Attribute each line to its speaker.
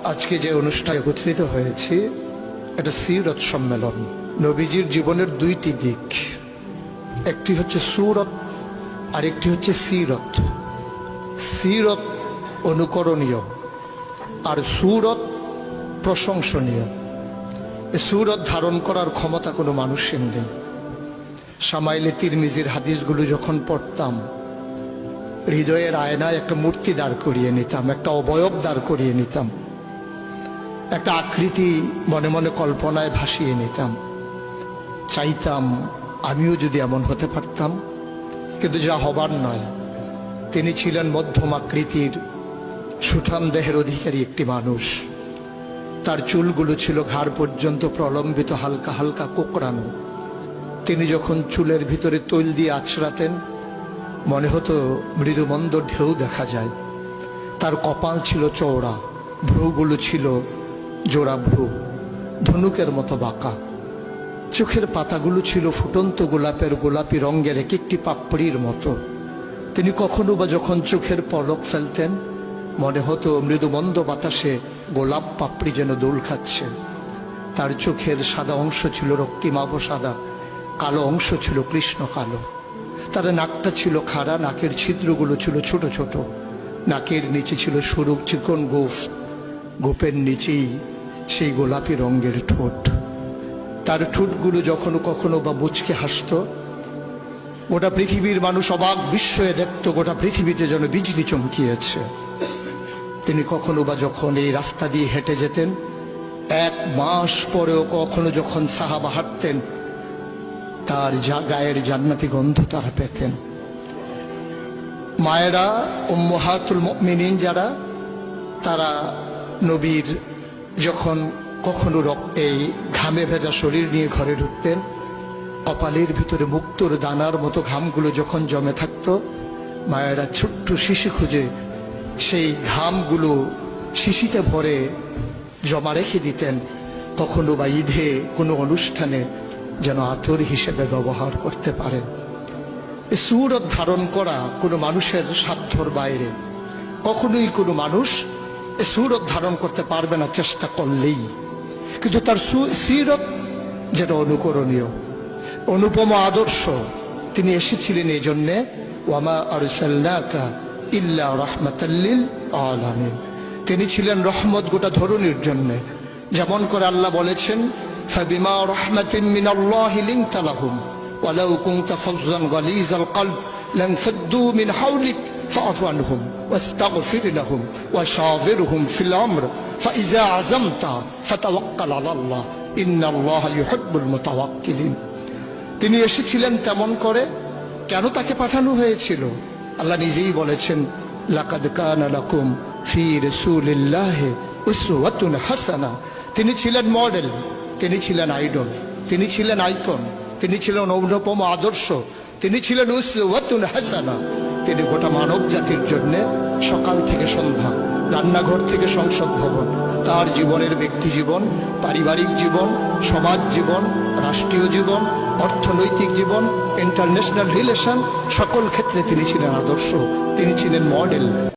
Speaker 1: আজকে যে অনুষ্ঠানে একত্রিত হয়েছি এটা সিরত সম্মেলন। নবীজির জীবনের দুইটি দিক, একটি হচ্ছে সুরত আর একটি হচ্ছে সিরত। সিরত অনুকরণীয় আর সুরত প্রশংসনীয়। এই সুরত ধারণ করার ক্ষমতা কোনো মানুষের নেই। সামাইলে তিরমিজির হাদিসগুলো যখন পড়তাম, হৃদয়ের আয়নায় একটা মূর্তি দাঁড় করিয়ে নিতাম, একটা অবয়ব দাঁড় করিয়ে নিতাম, একটা আকৃতি মনে মনে কল্পনায় ভাসিয়ে নিতাম। চাইতাম আমিও যদি এমন হতে পারতাম, কিন্তু যা হবার নয়। তিনি ছিলেন মধ্যম আকৃতির সুঠাম দেহের অধিকারী একটি মানুষ। তার চুলগুলো ছিল ঘাড় পর্যন্ত প্রলম্বিত, হালকা হালকা কোঁকড়ানো। তিনি যখন চুলের ভিতরে তৈল দিয়ে আছড়াতেন, মনে হতো মৃদুমন্দ ঢেউ দেখা যায়। তার কপাল ছিল চওড়া, ভ্রুগুলো ছিল জোড়া ভ্রু, ধনুকের মতো বাঁকা। চোখের পাতাগুলো ছিল ফুটন্ত গোলাপের গোলাপি রঙের এক একটি পাপড়ির মতো। তিনি কখনো বা যখন চোখের পলক ফেলতেন, মনে হতো মৃদুমন্দ বাতাসে গোলাপ পাপড়ি যেন দোল খাচ্ছে। তার চোখের সাদা অংশ ছিল রক্তিমাভ সাদা, কালো অংশ ছিল কৃষ্ণ কালো। তার নাকটা ছিল খাড়া, নাকের ছিদ্রগুলো ছিল ছোট ছোট। নাকের নিচে ছিল সরু চিকন গোঁফ, গোপের নিচেই সেই গোলাপি রঙের ঠোঁট। তার ঠোঁটগুলো যখন কখনো বা মুচকে হাসত, গোটা পৃথিবীর মানুষ অবাক বিস্ময়ে দেখত গোটা পৃথিবীতে যেন বিজলি চমকিয়েছে। তিনি কখনো বা যখন এই রাস্তা দিয়ে হেঁটে যেতেন, 1 মাস পরেও কখনো যখন সাহাবা হাঁটতেন, তার গায়ের জান্নাতি গন্ধ তারা পেতেন। মায়েরা উম্মাহাতুল মুমিনিন যারা, তারা নবীর যখন কখনো এই ঘামে ভেজা শরীর নিয়ে ঘরে ঢুকতেন, কপালের ভিতরে মুক্তোর দানার মতো ঘামগুলো যখন জমে থাকতো, মায়েরা ছোট্ট শিশি খুঁজে সেই ঘামগুলো শিশিতে ভরে জমা রেখে দিতেন, কখনো বা ঈদে কোনো অনুষ্ঠানে যেন আতর হিসেবে ব্যবহার করতে পারেন। এই সুরত ধারণ করা কোনো মানুষের সাধ্যর বাইরে। কখনোই কোনো মানুষ এই সুরত ধারণ করতে পারবে না চেষ্টা করলেই। কিন্তু তার সিরত যেটা অনুকরণীয়, অনুপম আদর্শ। তিনি এসেছিলেন এই জন্যে, ওয়ামা আরসালনাকা ইল্লা রাহমাতাল লিল আলামিন। তিনি ছিলেন রহমত গোটা ধরনীর জন্যে। যেমন করে আল্লাহ বলেছেন, ফাবিমা রাহমাতিন মিনাল্লাহি লিনতা লাহুম ওয়ালাউ কুনতা ফাযযান গালিযাল কলব লানফাদ্দু মিন হাওলিক ফাআফু আনহুম ওয়াস্তাগফির লাহুম ওয়াশাওিরহুম ফিল আমর ফাইযা আযামতা ফাতাওয়াক্কাল আলাল্লাহ ইন্নাল্লাহা ইউহিব্বুল মুতাওয়াক্কিলিন। তিনি এসেছিলেন তেমন করে। কেন তাকে পাঠানো হয়েছিল? আল্লাহ নিজেই বলেছেন, লাকাদ কানা লাকুম ফি রাসূলিল্লাহি উসওয়াতুন হাসানা। তিনি ছিলেন মডেল, তিনি ছিলেন আইডল, তিনি ছিলেন আইকন, তিনি ছিলেন অনুপম আদর্শ, তিনি ছিলেন উসওয়াতুন হাসানা। তিনি গোটা মানব জাতির জন্য সকাল থেকে সন্ধ্যা, রান্নাঘর থেকে সংসদ ভবন, তার জীবনের ব্যক্তি জীবন, পারিবারিক জীবন, সমাজ জীবন, রাষ্ট্রীয় জীবন, অর্থনৈতিক জীবন, ইন্টারন্যাশনাল রিলেশন, সকল ক্ষেত্রে তিনি ছিলেন আদর্শ, তিনি ছিলেন মডেল।